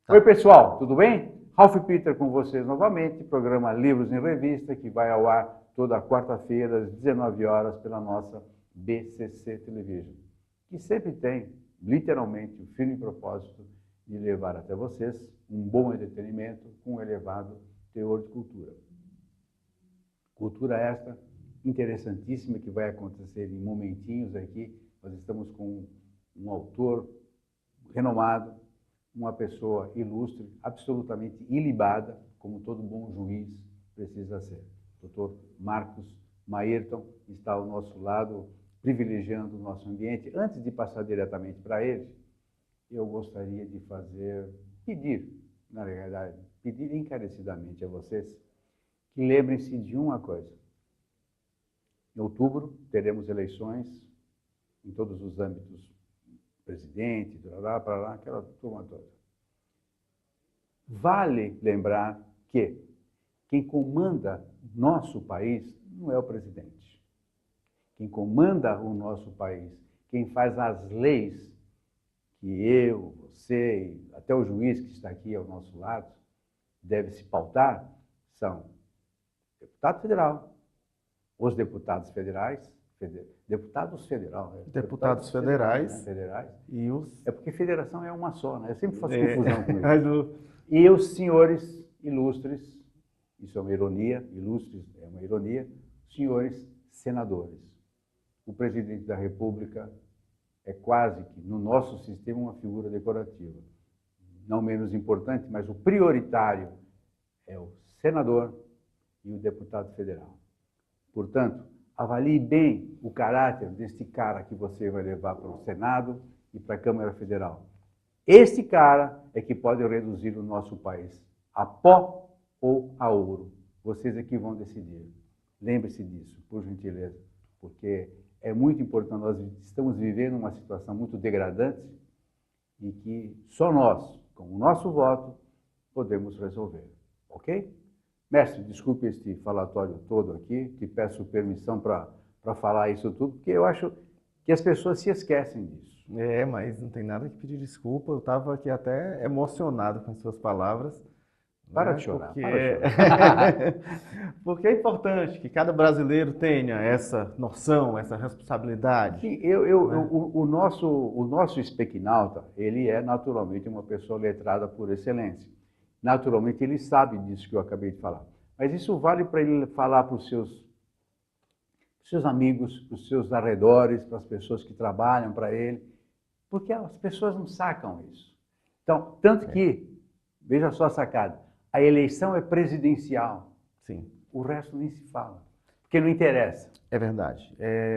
Tá. Oi, pessoal, tudo bem? Ralph Peter com vocês novamente, programa Livros em Revista, que vai ao ar toda quarta-feira, às 19 horas, pela nossa BCC Television, que sempre tem, literalmente, o firme propósito de levar até vocês um bom entretenimento com um elevado teor de cultura. Cultura esta interessantíssima que vai acontecer em momentinhos aqui. Nós estamos com um autor renomado, uma pessoa ilustre, absolutamente ilibada, como todo bom juiz precisa ser. O Dr. Marcos Mayrton está ao nosso lado, privilegiando o nosso ambiente. Antes de passar diretamente para ele, eu gostaria de pedir, na realidade, pedir encarecidamente a vocês que lembrem-se de uma coisa. Em outubro teremos eleições em todos os âmbitos, presidente, para lá, aquela turma toda. Vale lembrar que quem comanda nosso país não é o presidente. Quem comanda o nosso país, quem faz as leis que eu, você e até o juiz que está aqui ao nosso lado deve se pautar, são o deputado federal, os deputados federais, deputados federais, né? Federais. E os... É porque federação é uma só, né? Eu sempre faço confusão com isso. E os senhores ilustres, isso é uma ironia, ilustres é uma ironia, senhores senadores. O presidente da República é quase que, no nosso sistema, uma figura decorativa. Não menos importante, mas o prioritário é o senador e o deputado federal. Portanto, avalie bem o caráter deste cara que você vai levar para o Senado e para a Câmara Federal. Este cara é que pode reduzir o nosso país a pó ou a ouro. Vocês é que vão decidir. Lembre-se disso, por gentileza, porque é muito importante. Nós estamos vivendo uma situação muito degradante e que só nós, com o nosso voto, podemos resolver. Ok? Mestre, desculpe este falatório todo aqui, te peço permissão para falar isso tudo, porque eu acho que as pessoas se esquecem disso. Mas não tem nada que pedir desculpa, eu estava aqui até emocionado com as suas palavras. Para de chorar, porque... para de chorar. Porque é importante que cada brasileiro tenha essa noção, essa responsabilidade. Sim, o nosso espequinalta, ele é naturalmente uma pessoa letrada por excelência. Naturalmente, ele sabe disso que eu acabei de falar. Mas isso vale para ele falar para os seus amigos, para os seus arredores, para as pessoas que trabalham para ele, porque as pessoas não sacam isso. Então, tanto que, veja só a sacada, a eleição é presidencial. Sim. O resto nem se fala, porque não interessa. É verdade.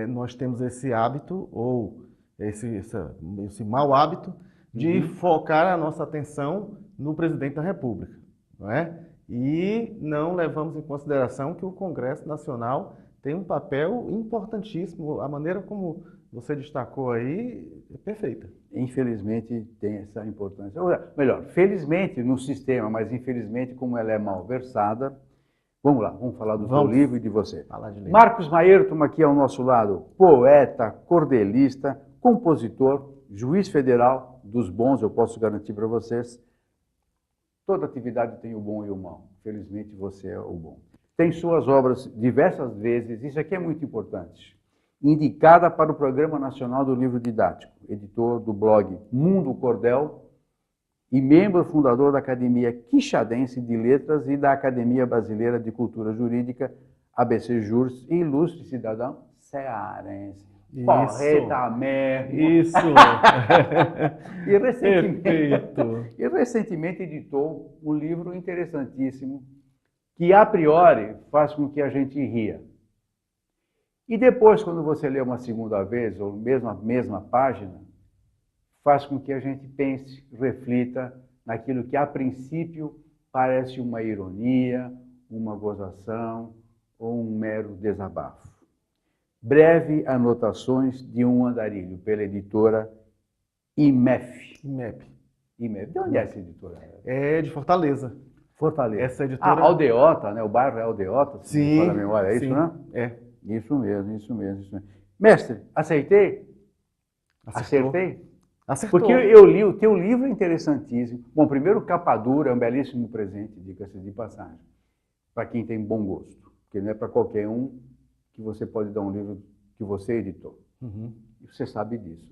Nós temos esse hábito, ou esse mau hábito, de focar a nossa atenção no presidente da República, não é? E não levamos em consideração que o Congresso Nacional tem um papel importantíssimo. A maneira como você destacou aí é perfeita. Infelizmente tem essa importância. Ou melhor, felizmente no sistema, mas infelizmente como ela é mal versada. Vamos lá, vamos falar do seu livro e de você. Falar de livro. Marcos Mayrton aqui ao nosso lado, poeta, cordelista, compositor, juiz federal dos bons, eu posso garantir para vocês. Toda atividade tem o bom e o mal. Felizmente você é o bom. Tem suas obras diversas vezes, isso aqui é muito importante, indicada para o Programa Nacional do Livro Didático, editor do blog Mundo Cordel e membro fundador da Academia Quixadense de Letras e da Academia Brasileira de Cultura Jurídica, ABC Jurs, e ilustre cidadão cearense. Porreta mesmo. Isso! E recentemente editou um livro interessantíssimo que, a priori, faz com que a gente ria. E depois, quando você lê uma segunda vez, ou mesmo a mesma página, faz com que a gente pense, reflita naquilo que, a princípio, parece uma ironia, uma gozação ou um mero desabafo. Breve Anotações de um Andarilho, pela editora IMEF. De onde é essa editora? É de Fortaleza. Fortaleza. Essa editora... Aldeota, né? O bairro é Aldeota, se sim, me fala a memória, é isso, né? É. Isso mesmo. Mestre, aceitei? Acertou. Acertei? Acertou. Porque eu li, o teu livro é interessantíssimo. Bom, primeiro, capa dura é um belíssimo presente, diga-se de passagem, para quem tem bom gosto. Porque não é para qualquer um que você pode dar um livro que você editou. Uhum. Você sabe disso.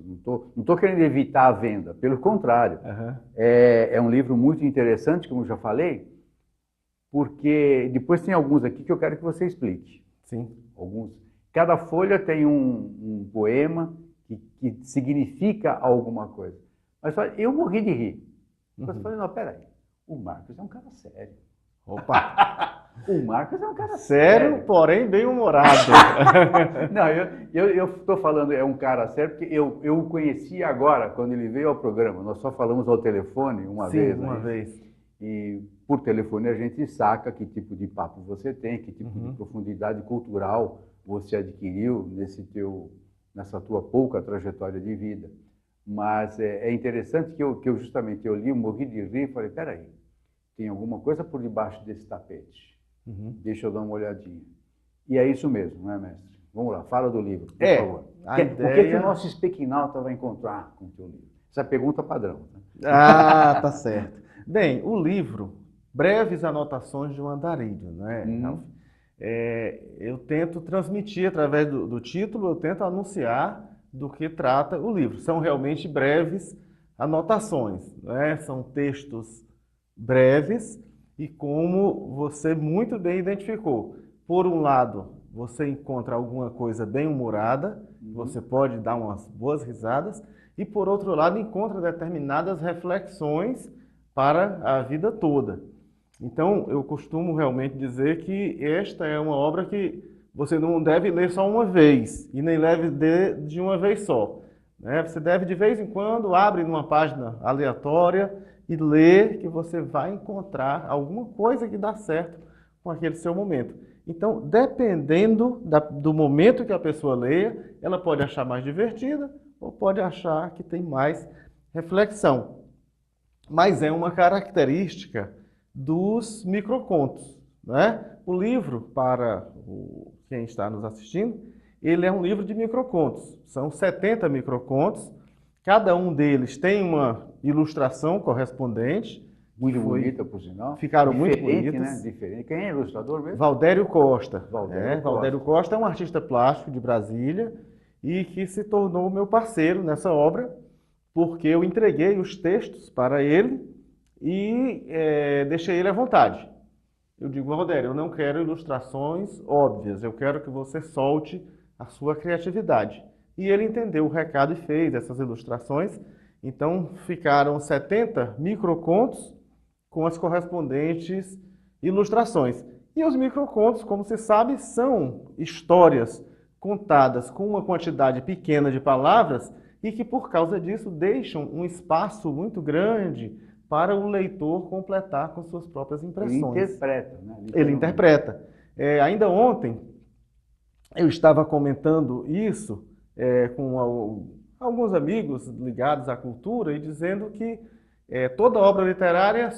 Não tô querendo evitar a venda, pelo contrário. Uhum. É um livro muito interessante, como eu já falei, porque depois tem alguns aqui que eu quero que você explique. Sim. Alguns. Cada folha tem um poema que significa alguma coisa. Mas olha, eu morri de rir. Você falou, não, peraí, o Marcos é um cara sério. Opa! O Marcos é um cara sério, porém bem-humorado. Não, eu estou falando é um cara sério porque eu o conheci agora, quando ele veio ao programa. Nós só falamos ao telefone uma Sim, vez. uma vez. E por telefone a gente saca que tipo de papo você tem, que tipo de profundidade cultural você adquiriu nessa tua pouca trajetória de vida. Mas é interessante que eu justamente li, eu morri de rir e falei, peraí, tem alguma coisa por debaixo desse tapete. Deixa eu dar uma olhadinha. E é isso mesmo, não é, mestre? Vamos lá, fala do livro, por favor. O que o nosso espequinalta vai encontrar com o teu livro? Essa é a pergunta padrão. Né? Ah, tá certo. Bem, o livro, Breves Anotações de um Andarilho, né, Ralf? Eu tento transmitir, através do título, eu tento anunciar do que trata o livro. São realmente breves anotações, né? São textos breves e, como você muito bem identificou, por um lado, você encontra alguma coisa bem humorada, você pode dar umas boas risadas, e por outro lado, encontra determinadas reflexões para a vida toda. Então, eu costumo realmente dizer que esta é uma obra que você não deve ler só uma vez, e nem leve de uma vez só, né? Você deve, de vez em quando, abre numa página aleatória e ler, que você vai encontrar alguma coisa que dá certo com aquele seu momento. Então, dependendo do momento que a pessoa leia, ela pode achar mais divertida ou pode achar que tem mais reflexão. Mas é uma característica dos microcontos, né? O livro, para quem está nos assistindo, ele é um livro de microcontos. São 70 microcontos. Cada um deles tem uma ilustração correspondente. Muito bonita, por sinal. Ficaram muito bonitas. bonitas. Né? Diferente. Quem é ilustrador mesmo? Valdério Costa. Valdério Costa é um artista plástico de Brasília e que se tornou meu parceiro nessa obra, porque eu entreguei os textos para ele e deixei ele à vontade. Eu digo, Valdério, eu não quero ilustrações óbvias, eu quero que você solte a sua criatividade. E ele entendeu o recado e fez essas ilustrações. Então, ficaram 70 microcontos com as correspondentes ilustrações. E os microcontos, como você sabe, são histórias contadas com uma quantidade pequena de palavras e que, por causa disso, deixam um espaço muito grande para o leitor completar com suas próprias impressões. Ele interpreta, né? Ele interpreta. Ainda ontem, eu estava comentando isso com alguns amigos ligados à cultura e dizendo que toda obra literária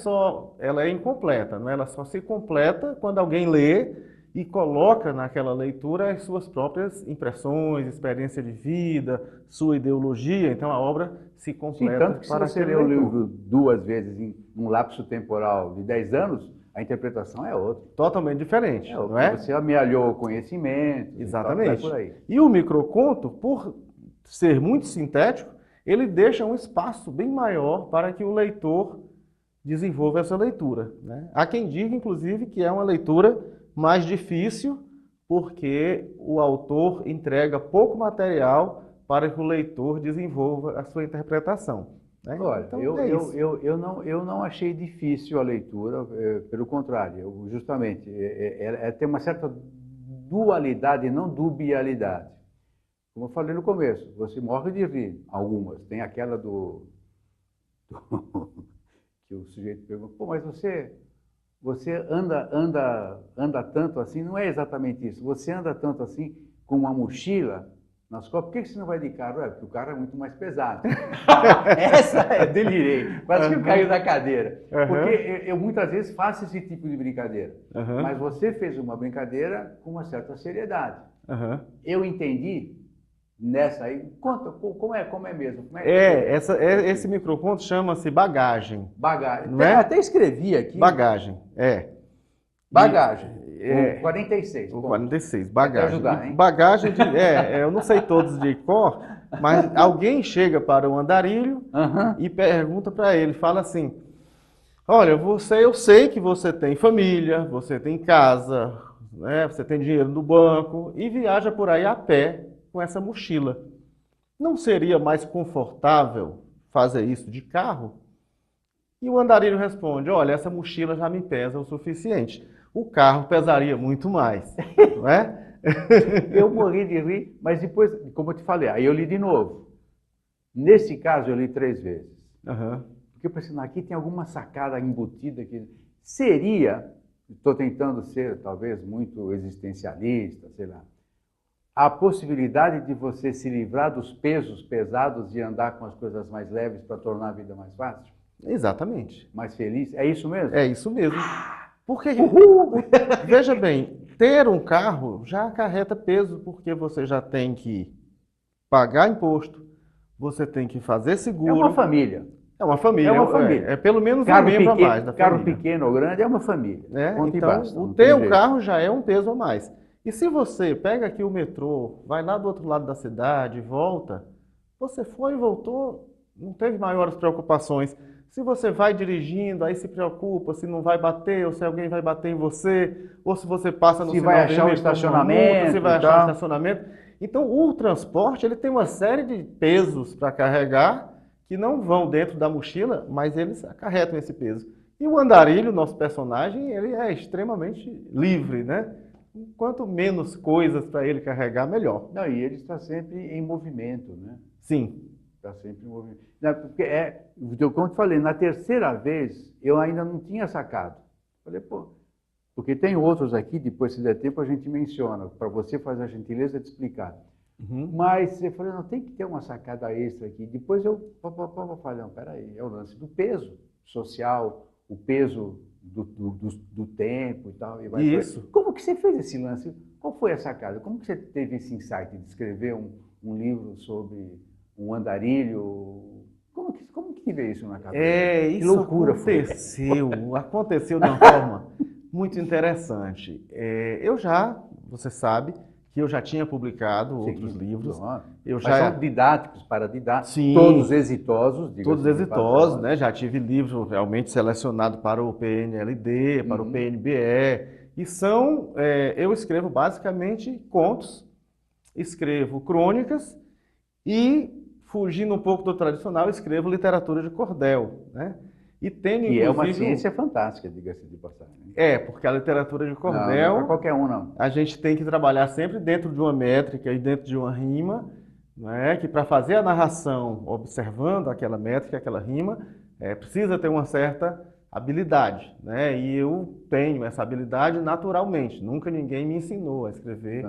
ela é incompleta, né? Ela só se completa quando alguém lê e coloca naquela leitura as suas próprias impressões, experiência de vida, sua ideologia. Então a obra se completa. Sim, tanto que se você lê o livro 2 vezes em um lapso temporal de 10 anos, a interpretação é outra. Totalmente diferente, não é? Você amealhou o conhecimento. Exatamente. E tal, por aí. E o microconto, por ser muito sintético, ele deixa um espaço bem maior para que o leitor desenvolva essa leitura, né? Há quem diga, inclusive, que é uma leitura mais difícil, porque o autor entrega pouco material para que o leitor desenvolva a sua interpretação, né? Olha, então, eu não achei difícil a leitura, pelo contrário, justamente, tem uma certa dualidade, não dubialidade. Como eu falei no começo, você morre de rir, algumas. Tem aquela que o sujeito pergunta, pô, mas você anda tanto assim, não é exatamente isso, você anda tanto assim com uma mochila nas costas, por que você não vai de carro? Porque o carro é muito mais pesado. Essa delirei, quase que eu caí da cadeira. Porque eu muitas vezes faço esse tipo de brincadeira, mas você fez uma brincadeira com uma certa seriedade. Eu entendi nessa aí. Conta, como é mesmo? Como é Esse microconto chama-se Bagagem. Bagagem. Não é? Até escrevi aqui. Bagagem, Bagagem. O 46. O 46, Bagagem. bagagem. Ajudar, hein? Bagagem eu não sei todos de cor, mas alguém chega para o andarilho e pergunta para ele, fala assim, olha, eu sei que você tem família, você tem casa, né, você tem dinheiro no banco e viaja por aí a pé com essa mochila. Não seria mais confortável fazer isso de carro? E o andarilho responde, olha, essa mochila já me pesa o suficiente. O carro pesaria muito mais, não é? Eu morri de rir, mas depois, como eu te falei, aí eu li de novo. Nesse caso, eu li 3 vezes. Porque eu pensei, aqui tem alguma sacada embutida que seria, estou tentando ser talvez muito existencialista, sei lá, a possibilidade de você se livrar dos pesos pesados e andar com as coisas mais leves para tornar a vida mais fácil? Exatamente. Mais feliz? É isso mesmo? É isso mesmo. Porque, veja bem, ter um carro já acarreta peso, porque você já tem que pagar imposto, você tem que fazer seguro. É uma família. É uma família. É uma família. É pelo menos um membro a mais da família. Carro pequeno ou grande é uma família. Então, ter um carro já é um peso a mais. E se você pega aqui o metrô, vai lá do outro lado da cidade, volta, você foi e voltou, não teve maiores preocupações. Se você vai dirigindo, aí se preocupa se não vai bater, ou se alguém vai bater em você, ou se você passa no sinal vermelho, se vai achar o estacionamento, se vai achar o estacionamento. Então, o transporte, ele tem uma série de pesos para carregar que não vão dentro da mochila, mas eles acarretam esse peso. E o andarilho, nosso personagem, ele é extremamente livre, né? Quanto menos coisas para ele carregar, melhor. Não, e ele está sempre em movimento, né? Sim. Está sempre em movimento. Porque como eu te falei, na terceira vez eu ainda não tinha sacado. Falei, porque tem outros aqui, depois se der tempo a gente menciona, para você fazer a gentileza de explicar. Mas eu falei, não, tem que ter uma sacada extra aqui. Depois eu falei, não, peraí, é o lance do peso social, o peso do tempo e tal. Isso. Como que você fez esse lance? Qual foi a sacada? Como que você teve esse insight de escrever um livro sobre um andarilho? Como que veio isso na cabeça? Que loucura aconteceu de uma forma muito interessante. Você sabe, que eu já tinha publicado outros livros. Mas são didáticos, paradidáticos, Sim, todos exitosos. Todos exitosos, né? Já tive livro realmente selecionado para o PNLD, para o PNBE. E eu escrevo basicamente contos, escrevo crônicas e, fugindo um pouco do tradicional, escrevo literatura de cordel, né? E tenho, que é uma ciência fantástica, diga-se de passagem. Porque a literatura de cordel, não é para qualquer um, não. A gente tem que trabalhar sempre dentro de uma métrica e dentro de uma rima, né? Que para fazer a narração, observando aquela métrica, aquela rima, precisa ter uma certa habilidade, né? E eu tenho essa habilidade naturalmente. Nunca ninguém me ensinou a escrever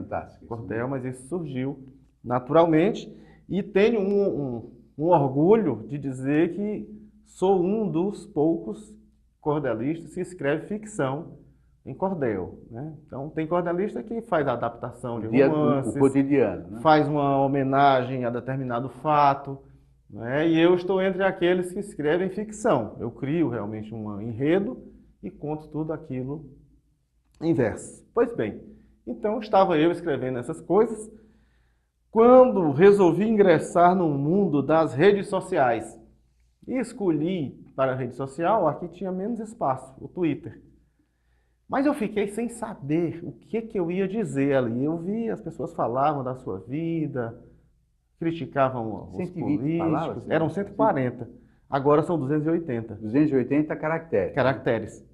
cordel, mas isso surgiu naturalmente. E tenho um orgulho de dizer que sou um dos poucos cordelistas que escreve ficção em cordel, né? Então, tem cordelista que faz a adaptação de romances, o cotidiano, né? Faz uma homenagem a determinado fato, né? E eu estou entre aqueles que escrevem ficção. Eu crio realmente um enredo e conto tudo aquilo em verso. Pois bem, então estava eu escrevendo essas coisas quando resolvi ingressar no mundo das redes sociais. E escolhi para a rede social a que tinha menos espaço, o Twitter. Mas eu fiquei sem saber o que eu ia dizer ali. Eu vi, as pessoas falavam da sua vida, criticavam os políticos. Palavras, eram 140. Agora são 280. 280 caracteres. Caracteres,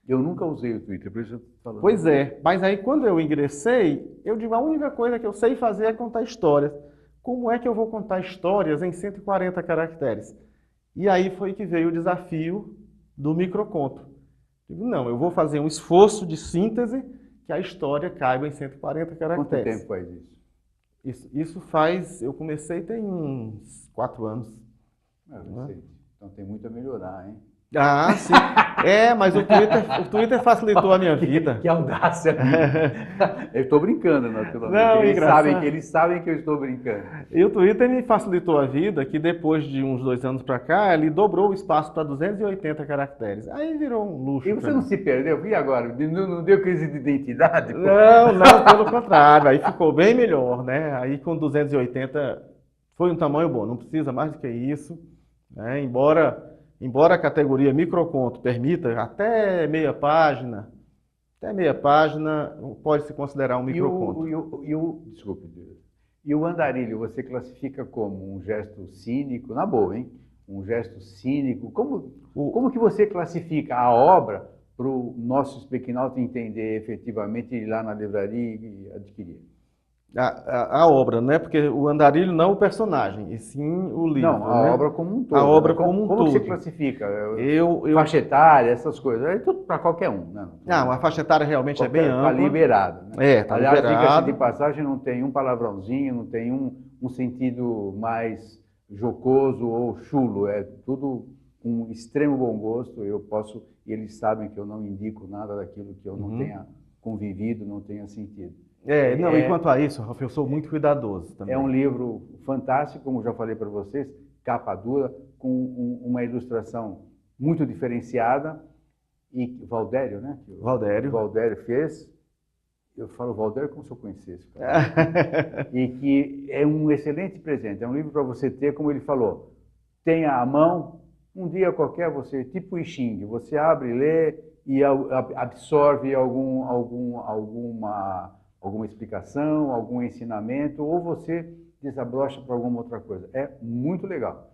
Eu nunca usei o Twitter, por isso eu estou falando. Pois mas aí quando eu ingressei, eu digo, a única coisa que eu sei fazer é contar histórias. Como é que eu vou contar histórias em 140 caracteres? E aí foi que veio o desafio do microconto. Digo, não, eu vou fazer um esforço de síntese que a história caiba em 140 caracteres. Quanto tempo faz isso? Isso faz, eu comecei tem uns 4 anos. Então tem muito a melhorar, hein? Sim. Mas o Twitter facilitou a minha vida. Que audácia. Eu estou brincando, naturalmente. Não, Eles sabem que eu estou brincando. E o Twitter me facilitou a vida, que depois de uns 2 anos para cá, ele dobrou o espaço para 280 caracteres. Aí virou um luxo. E você não se perdeu? E agora? Não deu crise de identidade? Pô? Não, pelo contrário. Aí ficou bem melhor, né? Aí com 280 foi um tamanho bom, não precisa mais do que isso, né? Embora a categoria microconto permita até meia página pode se considerar um microconto. Desculpe, e o andarilho você classifica como um gesto cínico, na boa, hein? Um gesto cínico. Como que você classifica a obra para o nosso espequinauta entender efetivamente, ir lá na livraria e adquirir? A obra, né? Porque o andarilho não é o personagem, e sim o livro. Não, a né? obra como um todo. A obra né? como um Como todo. você classifica? Eu... Faixa etária, essas coisas. É tudo para qualquer um. Né? Não, a faixa etária realmente é bem ampla. Está liberada. Né? Está Aliás, liberado. diga-se de passagem, não tem um palavrãozinho, não tem um sentido mais jocoso ou chulo. É tudo com extremo bom gosto. E eles sabem que eu não indico nada daquilo que eu não tenha convivido, não tenha sentido. E quanto a isso, Rafa, eu sou muito cuidadoso também. É um livro fantástico, como já falei para vocês, capa dura, com uma ilustração muito diferenciada, e Valdério, né? Valdério. O Valdério fez. Eu falo Valdério como se eu conhecesse. Cara. E que é um excelente presente, é um livro para você ter, como ele falou, tenha à mão, um dia qualquer você, tipo o I Ching, você abre, lê e absorve alguma explicação, algum ensinamento, ou você desabrocha para alguma outra coisa. É muito legal.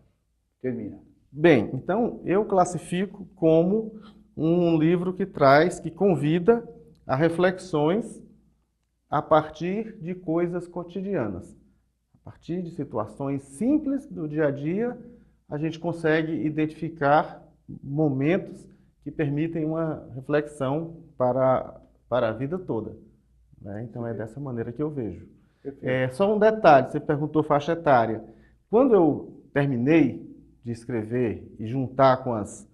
Termina. Bem, então eu classifico como um livro que convida a reflexões a partir de coisas cotidianas. A partir de situações simples do dia a dia, a gente consegue identificar momentos que permitem uma reflexão para a vida toda. Então é dessa maneira que eu vejo. Só um detalhe, você perguntou faixa etária. Quando eu terminei de escrever e juntar com as...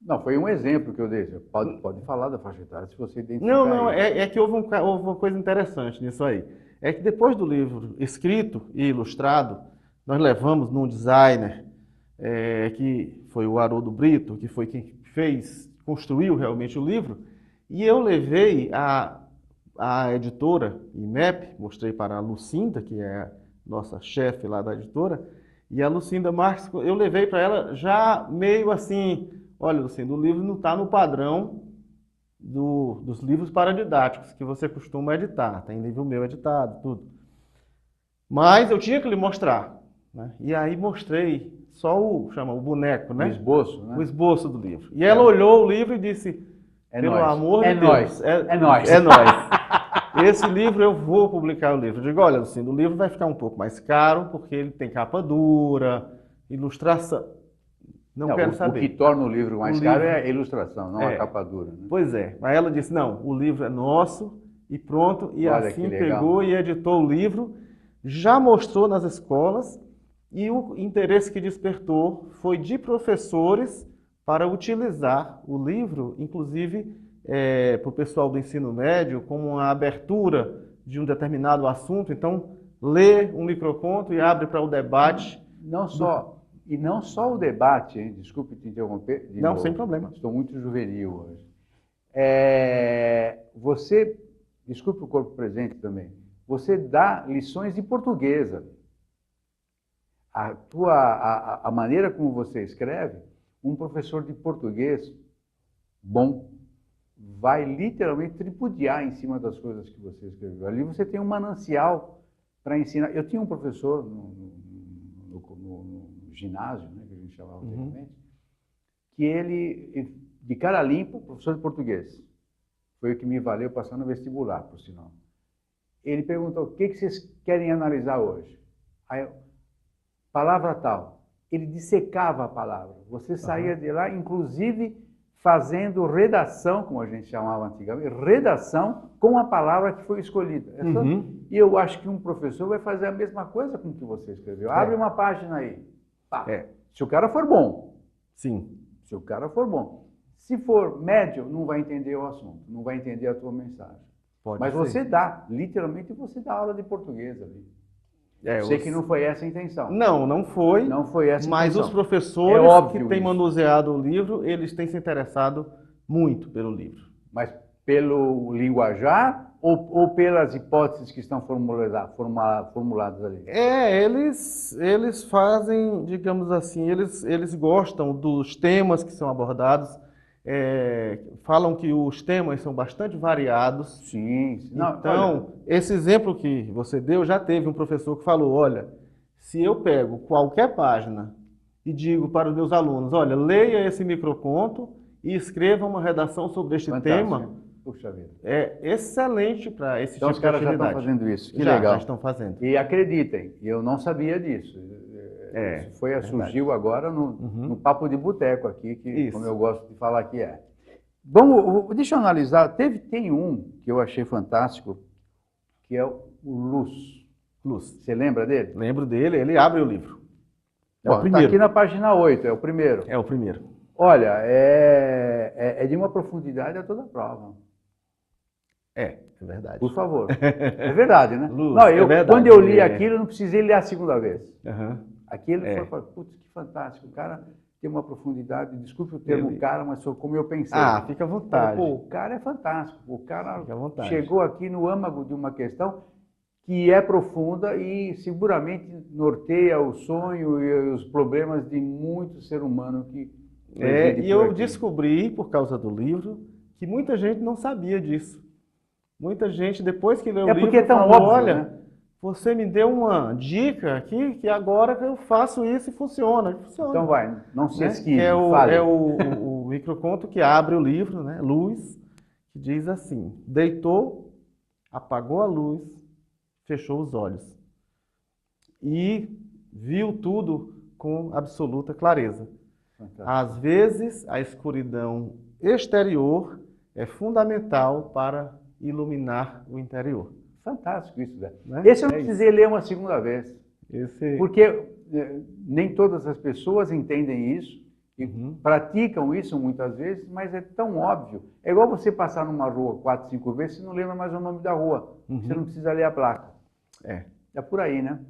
Não, foi um exemplo que eu dei. Pode falar da faixa etária, se você identificar. Não, é que houve uma coisa interessante nisso aí. É que depois do livro escrito e ilustrado, nós levamos num designer, que foi o Haroldo Brito, que foi quem construiu realmente o livro, e eu levei a editora IMEP, mostrei para a Lucinda, que é a nossa chefe lá da editora, e a Lucinda Marques, eu levei para ela já meio assim, olha, Lucinda, o livro não está no padrão dos livros paradidáticos que você costuma editar, tem livro meu editado, tudo. Mas eu tinha que lhe mostrar, né? E aí mostrei só o boneco, né? O esboço, né? O esboço do livro. E ela olhou o livro e disse, pelo amor de Deus, é nóis. É nóis. Esse livro eu vou publicar o livro. Eu digo, olha, Lucindo, o livro vai ficar um pouco mais caro porque ele tem capa dura, ilustração. Não quero saber. O que torna o livro mais caro é a ilustração, não a capa dura. Né? Pois é. Mas ela disse, não, o livro é nosso e pronto. E olha, assim pegou e editou o livro, já mostrou nas escolas e o interesse que despertou foi de professores para utilizar o livro, inclusive para o pessoal do ensino médio, como uma abertura de um determinado assunto. Então, lê um microconto e abre para o debate. Não só o debate, hein? Desculpe te interromper. Não, sem problema. Estou muito juvenil hoje. Desculpe o corpo presente também, você dá lições de portuguesa. A maneira como você escreve, um professor de português bom vai literalmente tripudiar em cima das coisas que você escreveu. Ali você tem um manancial para ensinar. Eu tinha um professor no ginásio, né, que a gente chamava anteriormente, que ele, de cara limpa, professor de português, foi o que me valeu passar no vestibular, por sinal. Ele perguntou, o que vocês querem analisar hoje? Aí eu, palavra tal. Ele dissecava a palavra. Você saía de lá, inclusive, fazendo redação, como a gente chamava antigamente, redação com a palavra que foi escolhida. E eu acho que um professor vai fazer a mesma coisa com o que você escreveu. Abre uma página aí. Se o cara for bom. Sim. Se o cara for bom. Se for médio, não vai entender o assunto, não vai entender a tua mensagem. Mas você dá, literalmente você dá aula de português ali. Sei que não foi essa a intenção. Não foi. Não foi essa a mas intenção. Os professores que têm manuseado o livro, eles têm se interessado muito pelo livro. Mas pelo linguajar ou pelas hipóteses que estão formuladas ali? Eles fazem, digamos assim, eles gostam dos temas que são abordados, falam que os temas são bastante variados. Sim. Não, então, olha, esse exemplo que você deu, já teve um professor que falou, olha, se eu pego qualquer página e digo para os meus alunos, olha, leia esse microconto e escreva uma redação sobre este tema, puxa vida, é excelente para esse então, tipo de atividade. Então os caras já estão fazendo isso, que legal. Já estão fazendo. E acreditem, eu não sabia disso. Isso surgiu agora no papo de boteco aqui, que como eu gosto de falar que é. Bom, deixa eu analisar, tem um que eu achei fantástico, que é o Luz. Você lembra dele? Lembro dele, ele abre o livro. O primeiro. Está aqui na página 8, é o primeiro. É o primeiro. Olha, é de uma profundidade a toda prova. É verdade. Por favor. É verdade, né? Luz, não, verdade. Quando eu li aquilo, eu não precisei ler a segunda vez. Aquilo foi, putz, que fantástico. O cara tem uma profundidade, desculpe o termo cara, mas foi como eu pensei. Fica à vontade. O cara é fantástico. O cara chegou aqui no âmago de uma questão que é profunda e seguramente norteia o sonho e os problemas de muito ser humano que... E eu descobri, por causa do livro, que muita gente não sabia disso. Muita gente, depois que leu o livro, porque é tão falou, óbvio, olha, né? Você me deu uma dica aqui, que agora eu faço isso e funciona. Então vai, não se esquive, fale. É o microconto que abre o livro, né? Luz, que diz assim, deitou, apagou a luz, fechou os olhos e viu tudo com absoluta clareza. Às vezes, a escuridão exterior é fundamental para iluminar o interior. Fantástico isso, né? Esse eu não precisei ler uma segunda vez. Porque nem todas as pessoas entendem isso e praticam isso muitas vezes, mas é tão óbvio. É igual você passar numa rua 4, 5 vezes e não lembra mais o nome da rua. Você não precisa ler a placa. É por aí, né?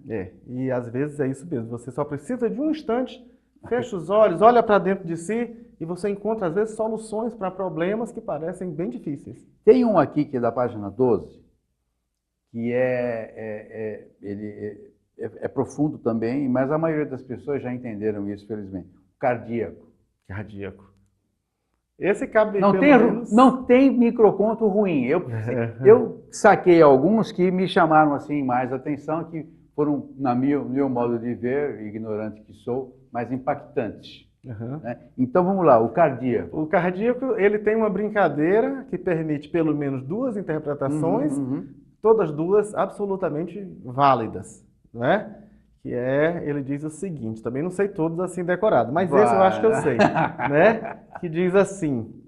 E às vezes é isso mesmo. Você só precisa de um instante, fecha os olhos, olha para dentro de si e você encontra, às vezes, soluções para problemas que parecem bem difíceis. Tem um aqui que é da página 12, que é profundo também, mas a maioria das pessoas já entenderam isso, felizmente. Cardíaco. Esse cabe não tem microconto ruim. Eu saquei alguns que me chamaram assim mais atenção, que foram, no meu modo de ver, ignorante que sou, mais impactantes. Né? Então vamos lá, o cardíaco. O cardíaco, ele tem uma brincadeira que permite pelo menos 2 interpretações, todas 2 absolutamente válidas, né? Ele diz o seguinte, também não sei todos assim decorados, mas esse eu acho que eu sei, né? Que diz assim,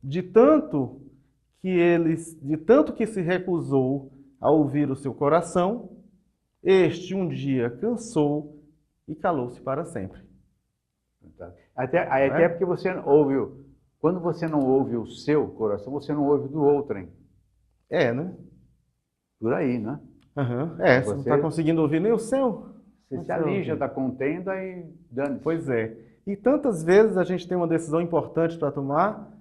de tanto que se recusou a ouvir o seu coração, este um dia cansou e calou-se para sempre. Até porque você ouve, quando você não ouve o seu coração, você não ouve do outrem. Né? Por aí, né? Você não está conseguindo ouvir nem o seu. Você se alija da contenda e dane-se. Pois é. E tantas vezes a gente tem uma decisão importante para tomar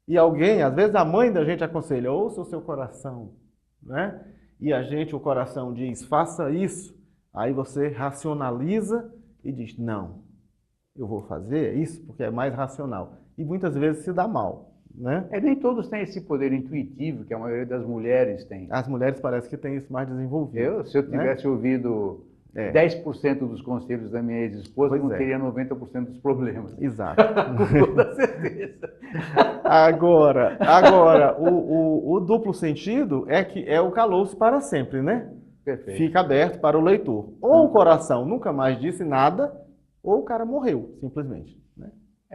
e alguém, às vezes a mãe da gente aconselha, ouça o seu coração, né? E o coração diz, faça isso. Aí você racionaliza e diz, não, eu vou fazer isso porque é mais racional. E muitas vezes se dá mal. Né? Nem todos têm esse poder intuitivo que a maioria das mulheres tem. As mulheres parece que têm isso mais desenvolvido. Se eu tivesse ouvido 10% dos conselhos da minha ex-esposa, não teria 90% dos problemas. Exato. Com toda certeza. Agora o duplo sentido é o calou-se para sempre, né? Perfeito. Fica aberto para o leitor. Ou o coração nunca mais disse nada, ou o cara morreu, simplesmente. Né?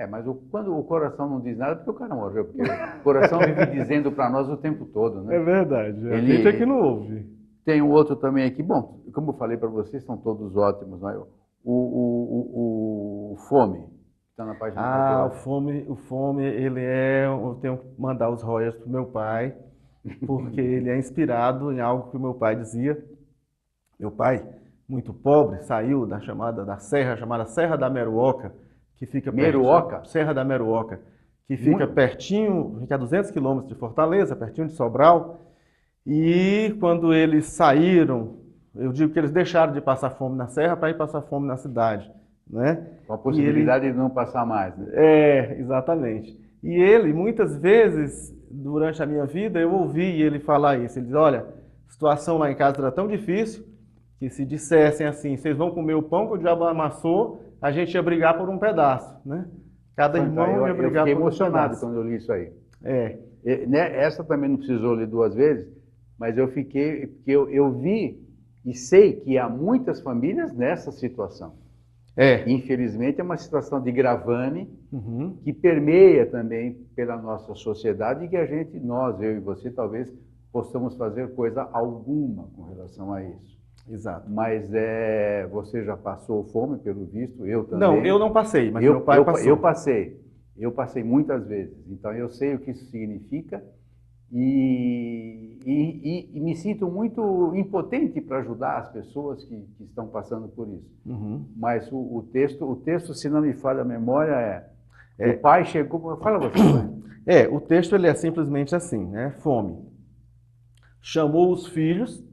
Mas quando o coração não diz nada, porque o cara morreu. Porque o coração vive dizendo para nós o tempo todo, né? É verdade. A gente é que não ouve. Tem um outro também aqui. Bom, como eu falei para vocês, são todos ótimos. Né? O Fome Está na página Ah, 14. o Fome, ele é... Eu tenho que mandar os royalties pro meu pai, porque ele é inspirado em algo que o meu pai dizia. Meu pai, muito pobre, saiu da serra chamada Serra da Meruoca, que fica Meruoca? Serra da Meruoca, que fica Muito. pertinho, fica a 200 quilômetros de Fortaleza, pertinho de Sobral. E quando eles saíram, eu digo que eles deixaram de passar fome na serra para ir passar fome na cidade, né? Com a E ele, possibilidade de não passar mais, né? exatamente. E ele, muitas vezes, durante a minha vida, eu ouvi ele falar isso. Ele diz, olha, a situação lá em casa era tão difícil que se dissessem assim, vocês vão comer o pão que o diabo amassou, a gente ia brigar por um pedaço, né? Cada irmão ia Eu brigar fiquei por um emocionado pedaço. quando eu li isso aí. É, Né, essa também não precisou ler 2 vezes, mas eu fiquei, porque eu vi e sei que há muitas famílias nessa situação. Infelizmente é uma situação de gravame uhum, que permeia também pela nossa sociedade e que nós, eu e você, talvez possamos fazer coisa alguma com relação a isso. exato. Mas você já passou fome, pelo visto, eu também. Não, eu não passei, mas meu pai passou. Eu passei muitas vezes, então eu sei o que isso significa e me sinto muito impotente para ajudar as pessoas que estão passando por isso. Uhum. Mas o texto, se não me falha a memória, o pai chegou... Fala você, pai. O texto ele é simplesmente assim, né? Fome. Chamou os filhos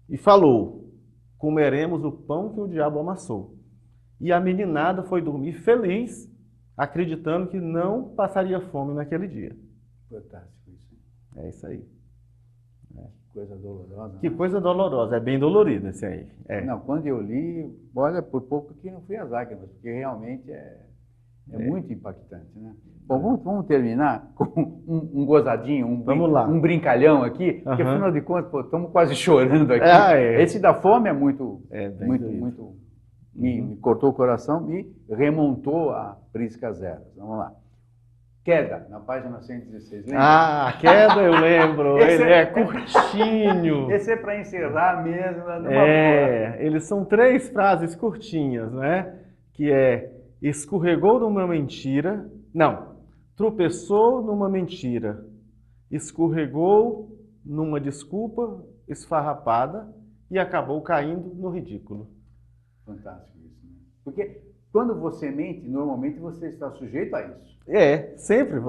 e falou, comeremos o pão que o diabo amassou. E a meninada foi dormir feliz, acreditando que não passaria fome naquele dia. Fantástico isso. É isso aí. Que coisa dolorosa. Que coisa dolorosa, é bem dolorido esse aí. Não, quando eu li, olha, por pouco que não fui às lágrimas, porque realmente é muito impactante, né? Bom, vamos terminar com um gozadinho, Vamos lá. um brincalhão aqui, porque afinal de contas, estamos quase chorando aqui. Esse da fome é muito, me cortou o coração, me remontou a Priscas Eras. Vamos lá. Queda, na página 116. Lembra? Ah, Queda eu lembro. Ele é curtinho. Esse é para encerrar mesmo. Eles são 3 frases curtinhas, né? Que é, escorregou numa mentira. Não, tropeçou numa mentira. Escorregou numa desculpa esfarrapada e acabou caindo no ridículo. Fantástico isso, né? Porque quando você mente, normalmente você está sujeito a isso. Sempre.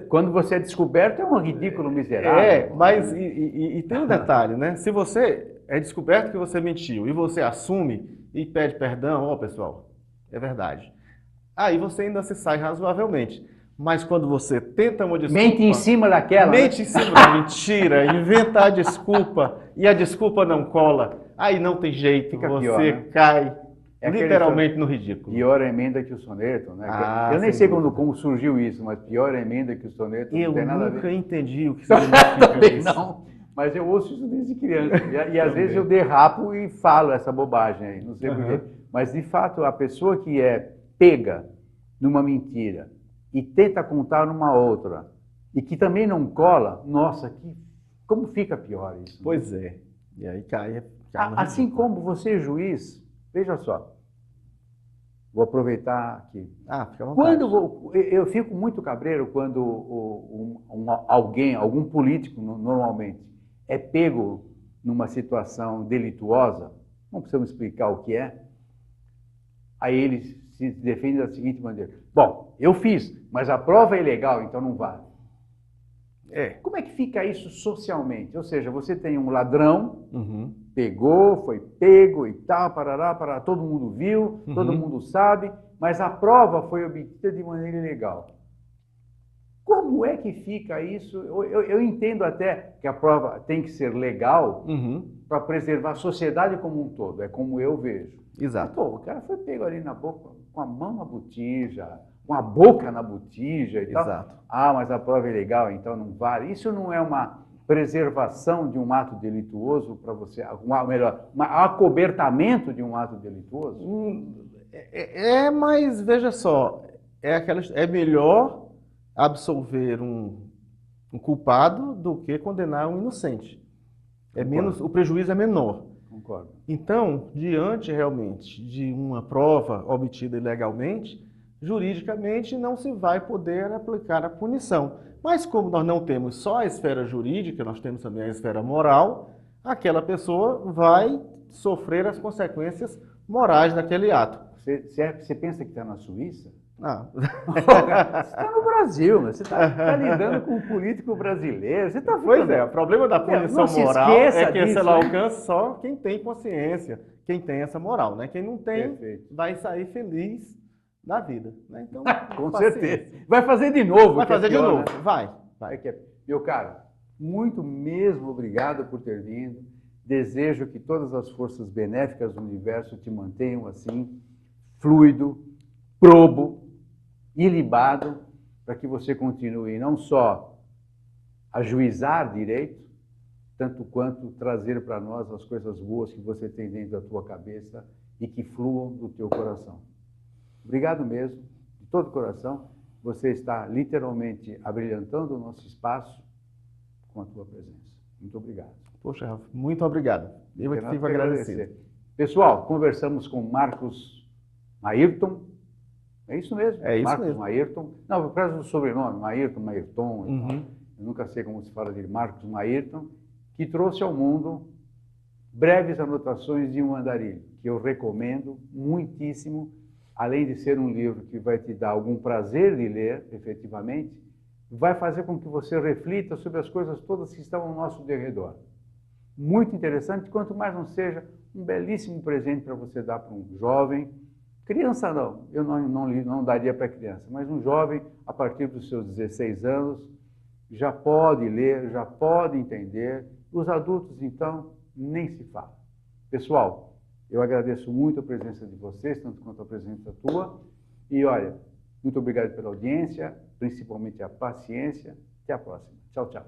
Quando você é descoberto, é um ridículo miserável. Mas e tem um detalhe, né? Se você é descoberto que você mentiu e você assume e pede perdão, pessoal, é verdade. Aí você ainda se sai razoavelmente. Mas quando você tenta uma desculpa... Mente em cima daquela. Mente em cima da mentira, inventa a desculpa e a desculpa não cola, aí não tem jeito, Fica você pior, né? cai literalmente no ridículo. Pior emenda que o soneto, né? Eu nem sei como surgiu isso, mas pior emenda que o soneto eu não tem nada a ver. Eu nunca entendi o que significa isso. Não, mas eu ouço isso desde criança. E às vezes eu derrapo e falo essa bobagem aí, não sei porquê. Mas, de fato, a pessoa que é pega numa mentira e tenta contar numa outra, e que também não cola, nossa, como fica pior isso? Pois é. E aí cai assim como você, juiz, veja só, vou aproveitar aqui. Fica à vontade. Eu fico muito cabreiro quando algum político, normalmente, é pego numa situação delituosa, não precisamos explicar o que é, aí ele se defende da seguinte maneira: bom, eu fiz, mas a prova é ilegal, então não vale. Como é que fica isso socialmente? Ou seja, você tem um ladrão, foi pego e tal, parará, todo mundo viu, todo mundo sabe, mas a prova foi obtida de maneira ilegal. Como é que fica isso? Eu entendo até que a prova tem que ser legal para preservar a sociedade como um todo, é como eu vejo. Exato. Mas, o cara foi pego ali na boca, com a mão na botija, com a boca na botija e tal. Exato. Mas a prova é legal, então não vale. Isso não é uma preservação de um ato delituoso para você, um acobertamento de um ato delituoso? Mas veja só, é melhor absolver um culpado do que condenar um inocente. O prejuízo é menor. Concordo. Então, diante realmente de uma prova obtida ilegalmente, juridicamente não se vai poder aplicar a punição. Mas como nós não temos só a esfera jurídica, nós temos também a esfera moral, aquela pessoa vai sofrer as consequências morais daquele ato. Você pensa que está na Suíça? Não. Você está no Brasil, você está lidando com o político brasileiro. Você tá Pois é, o problema da punição moral é que ela alcança só quem tem consciência, quem tem essa moral, né? Quem não tem, perfeito, vai sair feliz da vida, né? Então, com certeza. Vai fazer de novo. Vai fazer de novo, né? Vai. Meu caro, muito mesmo obrigado por ter vindo. Desejo que todas as forças benéficas do universo te mantenham assim, fluido, probo, ilibado, para que você continue não só a juizar direito, tanto quanto trazer para nós as coisas boas que você tem dentro da tua cabeça e que fluam do teu coração. Obrigado mesmo, de todo o coração. Você está literalmente abrilhantando o nosso espaço com a tua presença. Muito obrigado. Poxa, Rafa, muito obrigado. Eu é que fico agradecido. Pessoal, conversamos com Marcos Maírton. É isso mesmo? É isso Marcos mesmo. Maírton. Não, por causa do sobrenome, Maírton, Maírton. Eu nunca sei como se fala dele. Marcos Maírton, que trouxe ao mundo Breves Anotações de um Andarilho, que eu recomendo muitíssimo, além de ser um livro que vai te dar algum prazer de ler, efetivamente, vai fazer com que você reflita sobre as coisas todas que estão ao nosso derredor. Muito interessante, quanto mais não seja um belíssimo presente para você dar para um jovem. Criança não, eu não daria para criança, mas um jovem, a partir dos seus 16 anos, já pode ler, já pode entender. Os adultos, então, nem se fala. Pessoal, eu agradeço muito a presença de vocês, tanto quanto a presença tua. E olha, muito obrigado pela audiência, principalmente a paciência. Até a próxima. Tchau, tchau.